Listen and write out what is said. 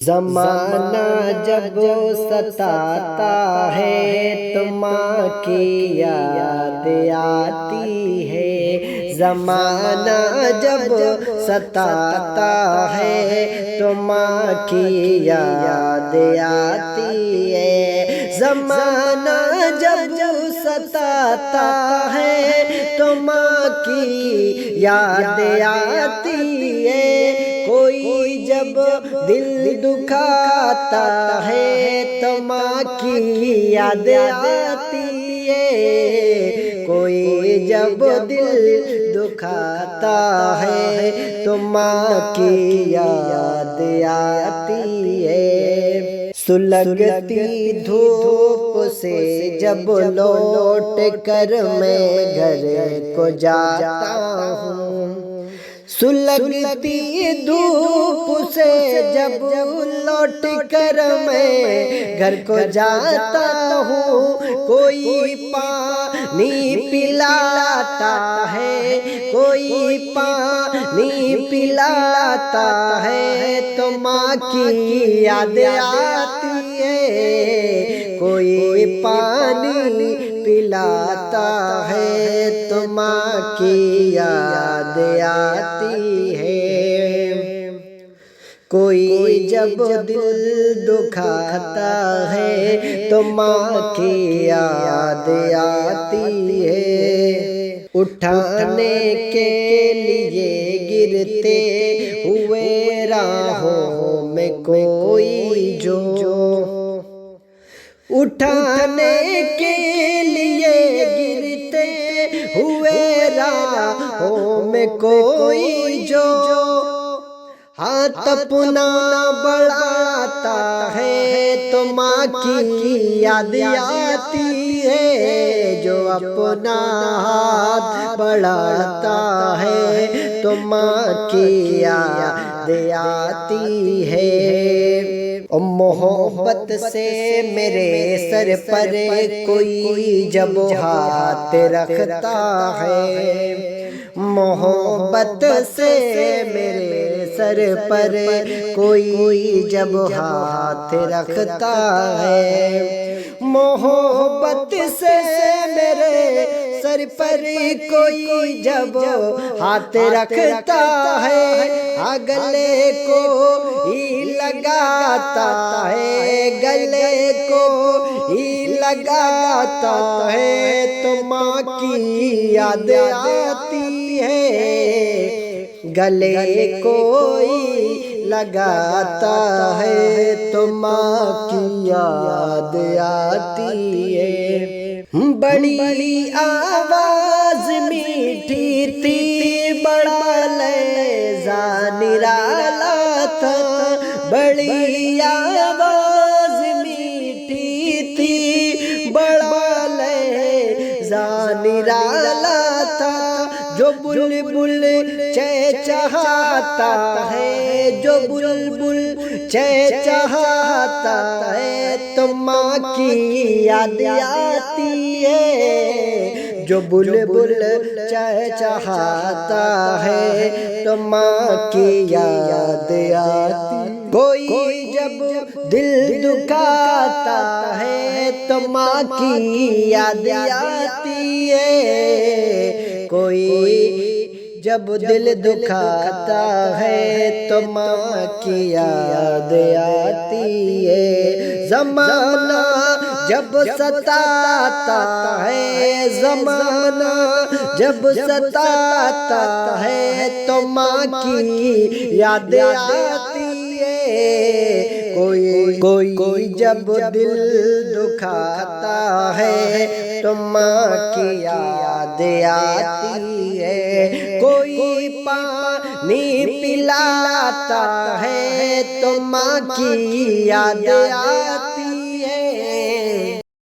زمانہ جب ستاتا ہے تو ماں کی یاد آتی ہے۔ زمانہ جب ستاتا ہے تو ماں کی یاد آتی ہے۔ زمانہ جب ستاتا ہے تو ماں کی یاد آتی ہے۔ کوئی جب دل دکھاتا ہے تو ماں کی یاد آتی ہے۔ کوئی جب دل دکھاتا ہے تو ماں کی یاد آتی ہے۔ سلگتی دھوپ سے جب لوٹ کر میں گھر کو جاتا ہوں، سلگتی دھوپ سے جب لوٹ کر میں گھر کو جاتا ہوں، کوئی پانی پلاتا ہے، کوئی پانی پلاتا ہے تو ماں کی یاد آتی ہے۔ کوئی پانی پلاتا ہے تو ماں کی یاد آتی ہے۔ کوئی جب دل دکھاتا ہے تو ماں کی یاد آتی ہے۔ اٹھانے کے لیے گرتے ہوئے راہوں میں کوئی جو، اٹھانے کے لیے گرتے ہوئے راہوں میں کوئی جو، ہاتھ اپنا بڑھاتا ہے تو ماں کی یاد آتی ہے۔ جو اپنا ہاتھ بڑھاتا ہے تو ماں کی یاد آتی ہے۔ محبت سے میرے سر پر کوئی جب ہاتھ رکھتا ہے، محبت سے میرے سر پر کوئی جب ہاتھ رکھتا ہے، محبت سے میرے سر پر کوئی جب ہاتھ رکھتا ہے، گلے کو ہی لگاتا ہے، گلے کو ہی لگاتا ہے تو ماں کی یاد آتی ہے۔ گلے کو ہی لگاتا ہے تو ماں کی یاد آتی ہے۔ بڑی آواز میٹھی تھی، بڑا لہجہ نرالا تھا، بڑی آواز میٹھی تھی، بڑا لہجہ نرالا تھا، جو بلبل چہچہاتا ہے، جو بلبل چہچہاتا ہے تو ماں کی یاد آتی ہے۔ جو بلبل چہچہاتا ہے تو ماں کی یاد آتی۔ کوئی جب دل دکھاتا ہے تو ماں کی یاد آتی ہے۔ کوئی جب دل دکھاتا ہے تو ماں کی یاد آتی ہے۔ زمانہ جب ستاتا ہے، زمانہ جب ستاتا ہے تو ماں کی یاد آتی ہے۔ کوئی جب دل دکھاتا ہے تو ماں کی یاد آتی ہے۔ کوئی پانی پلاتا ہے تو ماں کی یاد آتی ہے۔